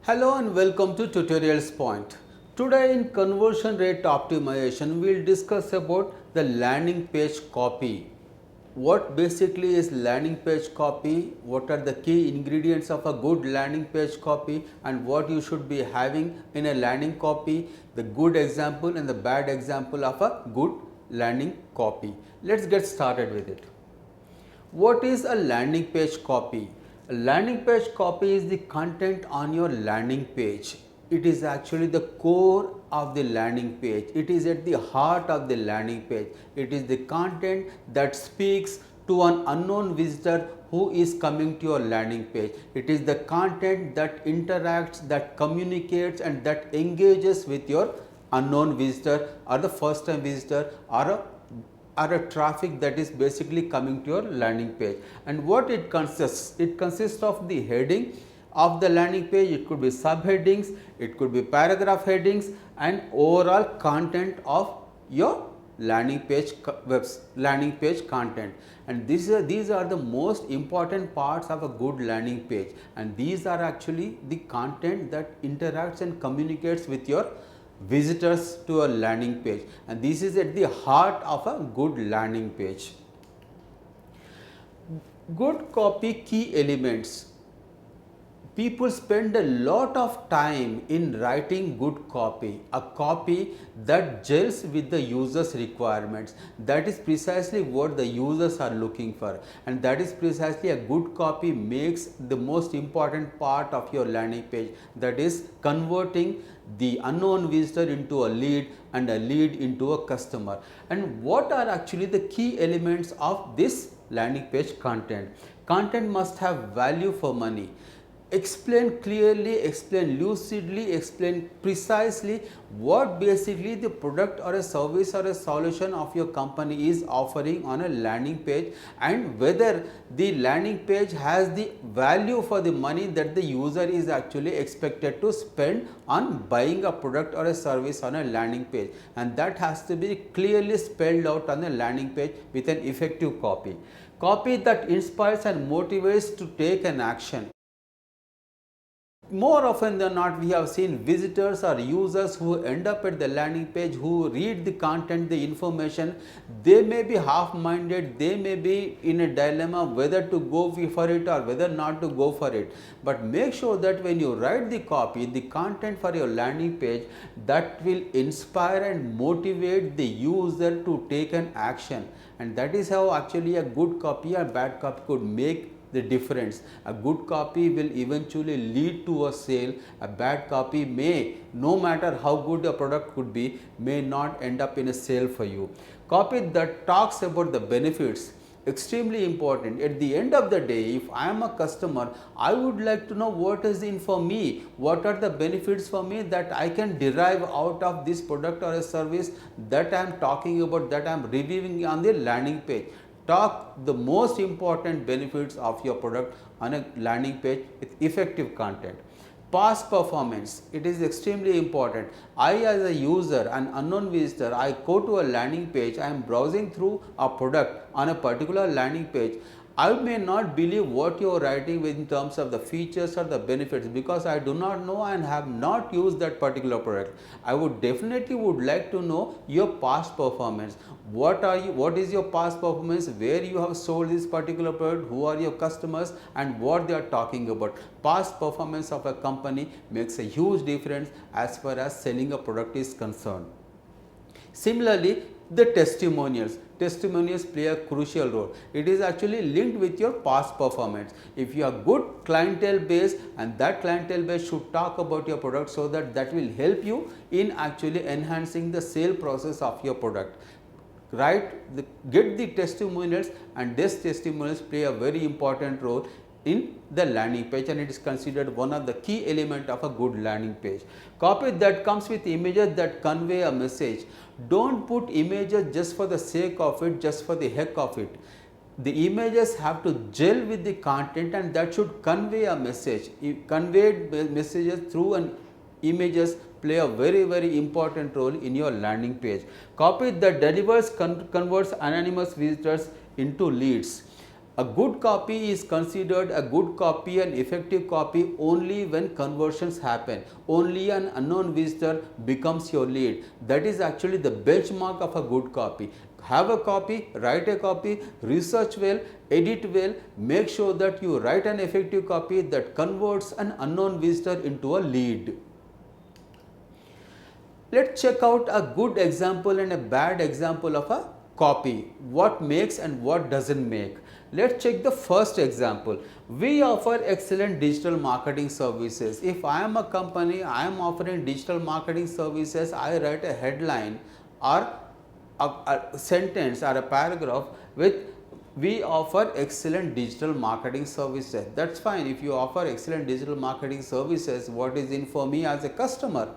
Hello and welcome to Tutorials Point. Today in conversion rate optimization, we will discuss about the landing page copy. What basically is landing page copy, what are the key ingredients of a good landing page copy, and what you should be having in a landing copy, the good example and the bad example of a good landing copy. Let's get started with it. What is a landing page copy? A landing page copy is the content on your landing page. It is actually the core of the landing page. It is at the heart of the landing page. It is the content that speaks to an unknown visitor who is coming to your landing page. It is the content that interacts, that communicates and that engages with your unknown visitor or the first time visitor or a traffic that is basically coming to your landing page. And what it consists of the heading of the landing page. It could be subheadings, it could be paragraph headings and overall content of your landing page content. And these are the most important parts of a good landing page, and these are actually the content that interacts and communicates with your visitors to a landing page, and this is at the heart of a good landing page. Good copy key elements. People spend a lot of time in writing good copy, a copy that gels with the user's requirements. That is precisely what the users are looking for, and that is precisely a good copy makes the most important part of your landing page, that is converting the unknown visitor into a lead and a lead into a customer. And what are actually the key elements of this landing page content? Content must have value for money. Explain clearly, explain lucidly, explain precisely what basically the product or a service or a solution of your company is offering on a landing page, and whether the landing page has the value for the money that the user is actually expected to spend on buying a product or a service on a landing page, and that has to be clearly spelled out on the landing page with an effective copy. Copy that inspires and motivates to take an action. More often than not, we have seen visitors or users who end up at the landing page, who read the content, the information. They may be half-minded, they may be in a dilemma whether to go for it or whether not to go for it. But make sure that when you write the copy, the content for your landing page, that will inspire and motivate the user to take an action. And that is how actually a good copy or bad copy could make the difference. A good copy will eventually lead to a sale. A bad copy may, no matter how good a product could be, may not end up in a sale for you. Copy that talks about the benefits, extremely important. At the end of the day, if I am a customer, I would like to know what is in for me, what are the benefits for me that I can derive out of this product or a service that I am talking about, that I am reviewing on the landing page. Talk the most important benefits of your product on a landing page with effective content. Past performance, it is extremely important. I as a user, an unknown visitor, I go to a landing page, I am browsing through a product on a particular landing page. I may not believe what you are writing in terms of the features or the benefits, because I do not know and have not used that particular product. I would definitely like to know your past performance. What is your past performance, where you have sold this particular product, who are your customers and what they are talking about. Past performance of a company makes a huge difference as far as selling a product is concerned. Similarly, the testimonials. Testimonials play a crucial role. It is actually linked with your past performance. If you have good clientele base, and that clientele base should talk about your product, so that will help you in actually enhancing the sale process of your product. Get the testimonials, and these testimonials play a very important role in the landing page, and it is considered one of the key elements of a good landing page. Copy that comes with images that convey a message. Don't put images just for the sake of it, just for the heck of it. The images have to gel with the content, and that should convey a message. Conveyed messages through an images play a very important role in your landing page. Copy that delivers converts anonymous visitors into leads. A good copy is considered a good copy and effective copy only when conversions happen. Only an unknown visitor becomes your lead. That is actually the benchmark of a good copy. Have a copy, write a copy, research well, edit well, make sure that you write an effective copy that converts an unknown visitor into a lead. Let's check out a good example and a bad example of a copy. What makes and what doesn't make. Let's check the first example. We offer excellent digital marketing services. If I am a company, I am offering digital marketing services, I write a headline or a sentence or a paragraph with we offer excellent digital marketing services. That's fine. If you offer excellent digital marketing services, what is in for me as a customer?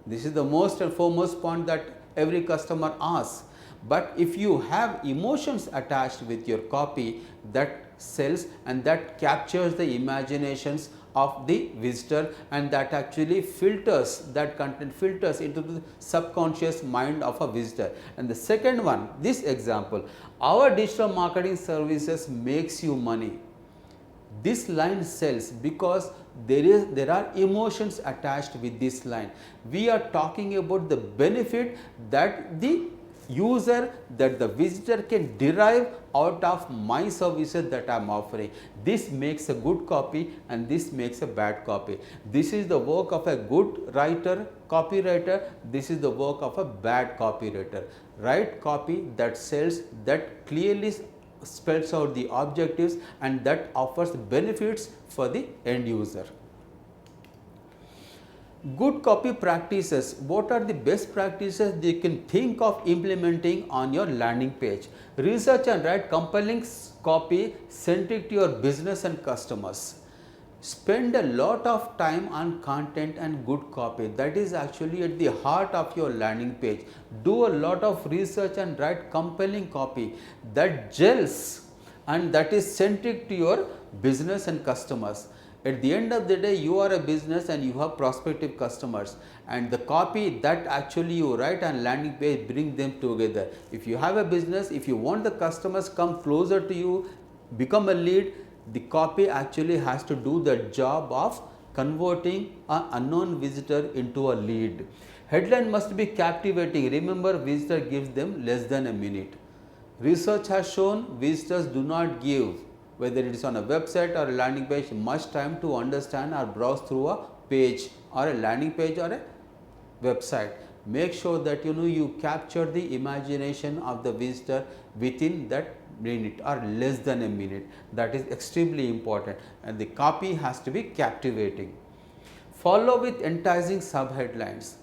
This is the most and foremost point that every customer asks. But if you have emotions attached with your copy, that sells and that captures the imaginations of the visitor, and that actually filters, that content filters into the subconscious mind of a visitor. And the second one, this example, our digital marketing services makes you money. This line sells because there are emotions attached with this line. We are talking about the benefit that the user, that the visitor can derive out of my services that I am offering. This makes a good copy and this makes a bad copy. This is the work of a good writer, copywriter. This is the work of a bad copywriter. Write copy that sells, that clearly spells out the objectives and that offers benefits for the end user. Good copy practices. What are the best practices you can think of implementing on your landing page? Research and write compelling copy centric to your business and customers. Spend a lot of time on content and good copy. That is actually at the heart of your landing page. Do a lot of research and write compelling copy that gels and that is centric to your business and customers. At the end of the day, you are a business and you have prospective customers, and the copy that actually you write on landing page bring them together. If you have a business, if you want the customers come closer to you, become a lead, the copy actually has to do the job of converting an unknown visitor into a lead. Headline must be captivating. Remember, visitor gives them less than a minute. Research has shown visitors do not give, whether it is on a website or a landing page, much time to understand or browse through a page or a landing page or a website. Make sure that you capture the imagination of the visitor within that minute or less than a minute. That is extremely important, and the copy has to be captivating. Follow with enticing subheadlines.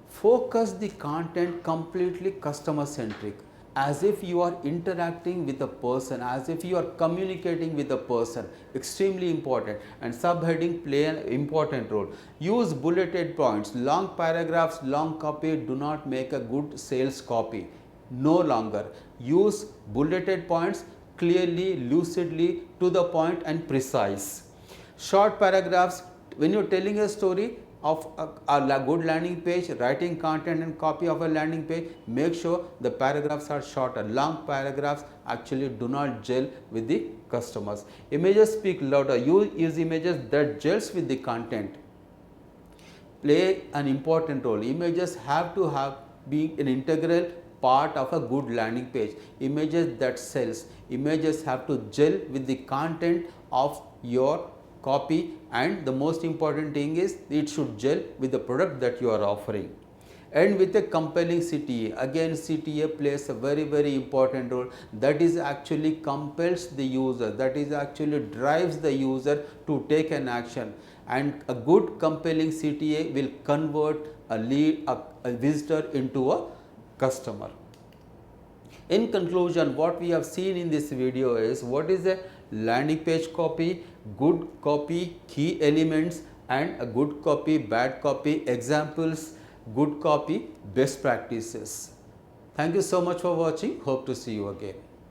Focus the content completely customer centric, as if you are interacting with a person, as if you are communicating with a person. Extremely important, and subheading play an important role. Use bulleted points. Long paragraphs, long copy do not make a good sales copy. No longer. Use bulleted points, clearly, lucidly, to the point and precise. Short paragraphs. When you are telling a story of a good landing page, writing content and copy of a landing page, make sure the paragraphs are shorter. Long paragraphs actually do not gel with the customers. Images speak louder. Use images that gels with the content. Play an important role. Images have to be an integral part of a good landing page. Images that sells. Images have to gel with the content of your copy, and the most important thing is it should gel with the product that you are offering. And with a compelling CTA, again CTA plays a very important role. That is actually compels the user, that is actually drives the user to take an action, and a good compelling CTA will convert a lead, a visitor into a customer. In conclusion, what we have seen in this video is what is a landing page copy, good copy, key elements, and a good copy, bad copy, examples, good copy, best practices. Thank you so much for watching. Hope to see you again.